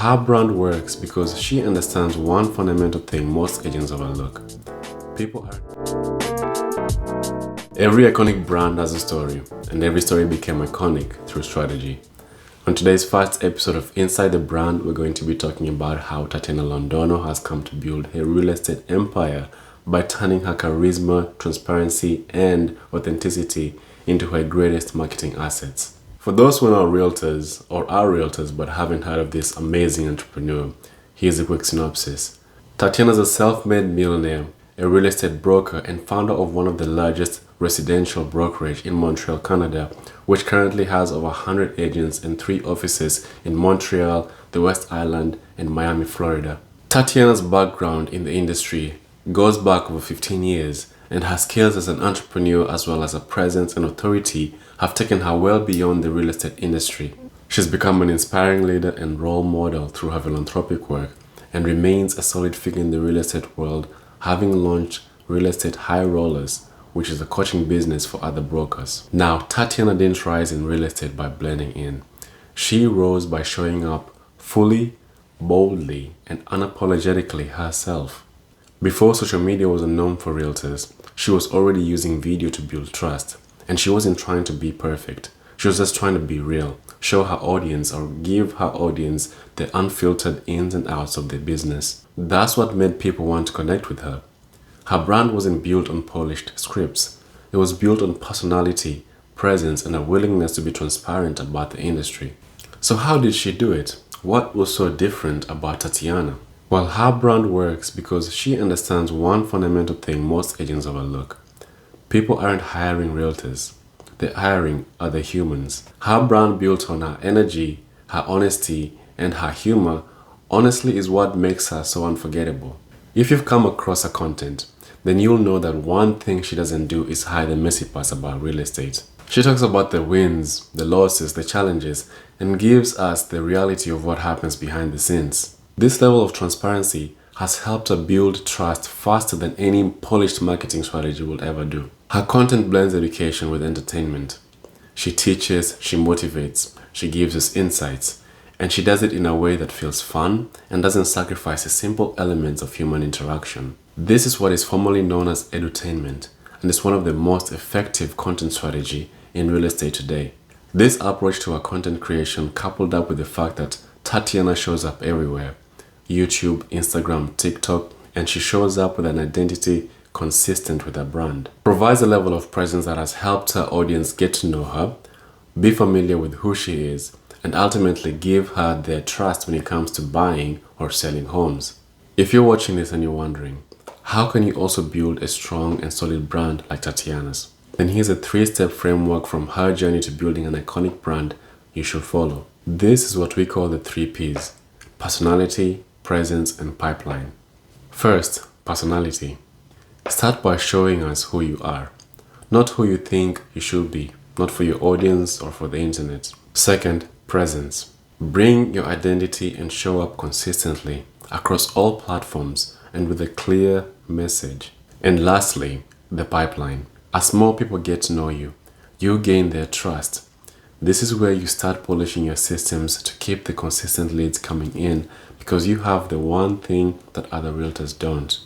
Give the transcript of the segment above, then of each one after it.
Her brand works because she understands one fundamental thing most agents overlook. People are... Every iconic brand has a story, and every story became iconic through strategy. On today's first episode of Inside the Brand, we're going to be talking about how Tatiana Londono has come to build a real estate empire by turning her charisma, transparency, and authenticity into her greatest marketing assets. For those who are not realtors or are realtors but haven't heard of this amazing entrepreneur, here's a quick synopsis. Tatiana is a self-made millionaire, a real estate broker, and founder of one of the largest residential brokerage in Montreal, Canada, which currently has over 100 agents and 3 offices in Montreal, the West Island, and Miami, Florida. Tatiana's background in the industry goes back over 15 years, and her skills as an entrepreneur as well as her presence and authority have taken her well beyond the real estate industry. She's become an inspiring leader and role model through her philanthropic work and remains a solid figure in the real estate world, having launched Real Estate High Rollers, which is a coaching business for other brokers. Now, Tatiana didn't rise in real estate by blending in. She rose by showing up fully, boldly, and unapologetically herself. Before social media was known for realtors, she was already using video to build trust. And she wasn't trying to be perfect. She was just trying to be real, show her audience or give her audience the unfiltered ins and outs of their business. That's what made people want to connect with her. Her brand wasn't built on polished scripts. It was built on personality, presence, and a willingness to be transparent about the industry. So how did she do it? What was so different about Tatiana? Well, her brand works because she understands one fundamental thing most agents overlook. People aren't hiring realtors. They're hiring other humans. Her brand built on her energy, her honesty, and her humor honestly is what makes her so unforgettable. If you've come across her content, then you'll know that one thing she doesn't do is hide the messy parts about real estate. She talks about the wins, the losses, the challenges, and gives us the reality of what happens behind the scenes. This level of transparency has helped her build trust faster than any polished marketing strategy will ever do. Her content blends education with entertainment. She teaches, she motivates, she gives us insights, and she does it in a way that feels fun and doesn't sacrifice the simple elements of human interaction. This is what is formally known as edutainment, and is one of the most effective content strategy in real estate today. This approach to her content creation, coupled up with the fact that Tatiana shows up everywhere, YouTube, Instagram, TikTok, and she shows up with an identity consistent with her brand, provides a level of presence that has helped her audience get to know her, be familiar with who she is, and ultimately give her their trust when it comes to buying or selling homes. If you're watching this and you're wondering, how can you also build a strong and solid brand like Tatiana's? Then here's a 3-step framework from her journey to building an iconic brand you should follow. This is what we call the 3 Ps: personality, presence, and pipeline. First, personality. Start by showing us who you are, not who you think you should be, not for your audience or for the internet. Second, presence. Bring your identity and show up consistently across all platforms and with a clear message. And lastly, the pipeline. As more people get to know you, you gain their trust. This is where you start polishing your systems to keep the consistent leads coming in, because you have the one thing that other realtors don't: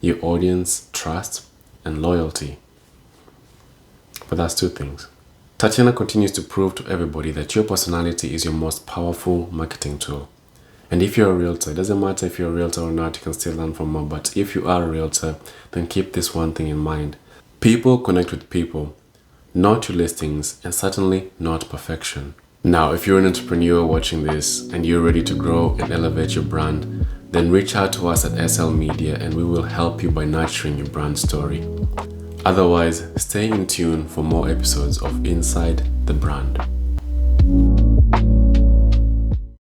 your audience, trust, and loyalty. But that's 2 things. Tatiana continues to prove to everybody that your personality is your most powerful marketing tool. And if you're a realtor, it doesn't matter if you're a realtor or not, you can still learn from her. But if you are a realtor, then keep this one thing in mind. People connect with people, not your listings, and certainly not perfection. Now, if you're an entrepreneur watching this and you're ready to grow and elevate your brand, then reach out to us at SL Media and we will help you by nurturing your brand story. Otherwise, stay in tune for more episodes of Inside the Brand.